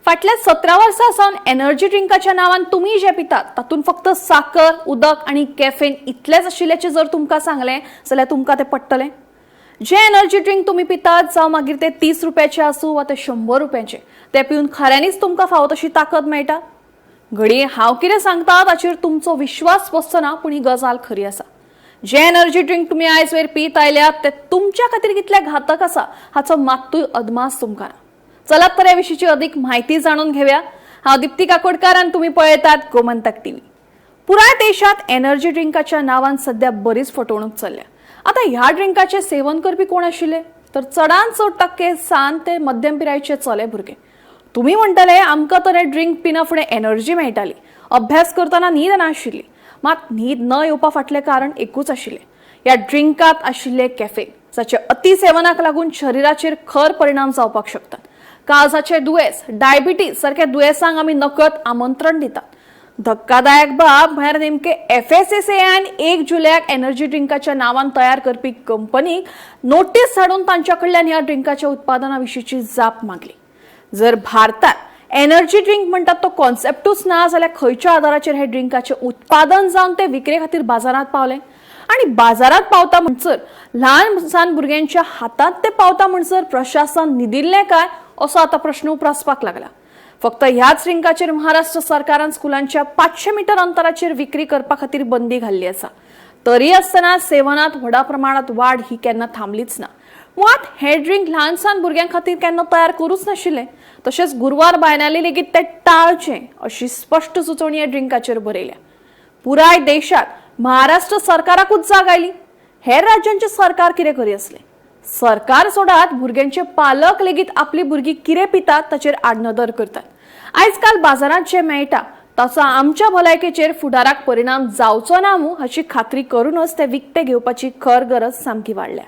फाटल्या 17 वर्सां सावन एनर्जी ड्रिंकाच्या नावान तुम्ही जे पितात तातून फक्त साखर, उदक आणि कॅफेन इतलेच आशिल्ल्याचे जर तुमकां सांगले जाल्यार तुमकां ते पडटले? जे एनर्जी ड्रिंक तुम्ही पितात जावं मागीर ते 30 रुपयाचे आसूं वा ते 100 रुपयाचे, ते पिवन खऱ्यांनीच तुमकां फावो तशी ताकद मेळटा? घडये हांव कितें सांगता ताचेर तुमचो विश्वास बसचो, पूण ही गजाल खरी आसा. जे एनर्जी ड्रिंक तुम्ही आयज वेर पीत आयल्यात ते तुमच्या खातीर कितले घातक आसा हाचो मात्तूय अदमास तुमकां ना. चलात तर ह्या विशींची अधिक माहिती जाणून घेऊया. हांव दीप्ती काकोडकार आनी तुम्ही पळयतात गोमंतक टीव्ही. पुराय देशात एनर्जी ड्रिंकाच्या नावान सध्या बरीच फटवणूक चल्ल्या. आता ह्या ड्रिंकाचे सेवन करपी कोण आशिल्ले? तर चडांत चड टक्के सान ते मध्यम पिरायेचे चले भुरगे. तुम्ही म्हणटले आमकां तर हे ड्रिंक पिना फुडें एनर्जी मेळटाली, अभ्यास करतना न्हीद नाशिल्ली. मात न्हीद न येवपा फाटलें कारण एकूच आशिल्लें, ह्या ड्रिंकात आशिल्ले कॅफेन, जाचे अतिसेवनाक लागून शरीराचेर खर परिणाम जावपाक शकतात. काळजाचे दुयेंस, डायबिटीज सारख्या दुयेंसांक आमी नकळत आमंत्रण दितात. धक्कादायक बाब म्हळ्यार नेमके FSSAIन 1 जुलयाक एनर्जी ड्रिंकाच्या नावान तयार करपी कंपनीक नोटीस धाडून तांच्या कडल्यान ह्या ड्रिंकाच्या उत्पादना विशींची जाप मागली. जर भारतात एनर्जी ड्रिंक म्हणतात तो कॉन्सेप्टूच ना जाल्यार खंयच्या आदाराचेर हे ड्रिंकाचे उत्पादन जावन ते विक्रे खातीर बाजारात पावले? आणि बाजारात पावता म्हणसर ल्हान भुरग्यांच्या हातात ते पावता म्हणसर प्रशासन न्हिदिल्लें काय असो आता प्रश्न उप्रासपाक लागला. फक्त ह्याच ड्रिंकाचेर महाराष्ट्र सरकारान स्कुलांच्या 500 मीटर अंतराचेर विक्री करपा खातीर बंदी घाल्ली आसा. तरी आसतना सेवनात व्हडा प्रमाणात वाड ही केन्ना थांबलीच ना. मुळात हे ड्रिंक ल्हानसान भुरग्यां खातीर केन्ना तयार करूच नाशिल्ले. तशेंच गुरवार बायनाली लेगीत ते टाळचें अशी स्पष्ट सुचोवणी ह्या ड्रिंकाचेर बरयल्या. पुराय देशात महाराष्ट्र सरकाराकूच जाग आयली. हेर राज्यांचे सरकार कितें करी असले? सरकार सोडात भुरग्यांचे पालक लेगीत आपली भुरगीं कितें पितात ताचेर आडनदर करतात. आयज काल बाजारात जे मेळटा ताचो आमच्या भलायकेचेर फुडाराक परिणाम जावचो ना हाची खात्री करूनच ते विकते घेवपाची खर गरज सामकी वाडल्या.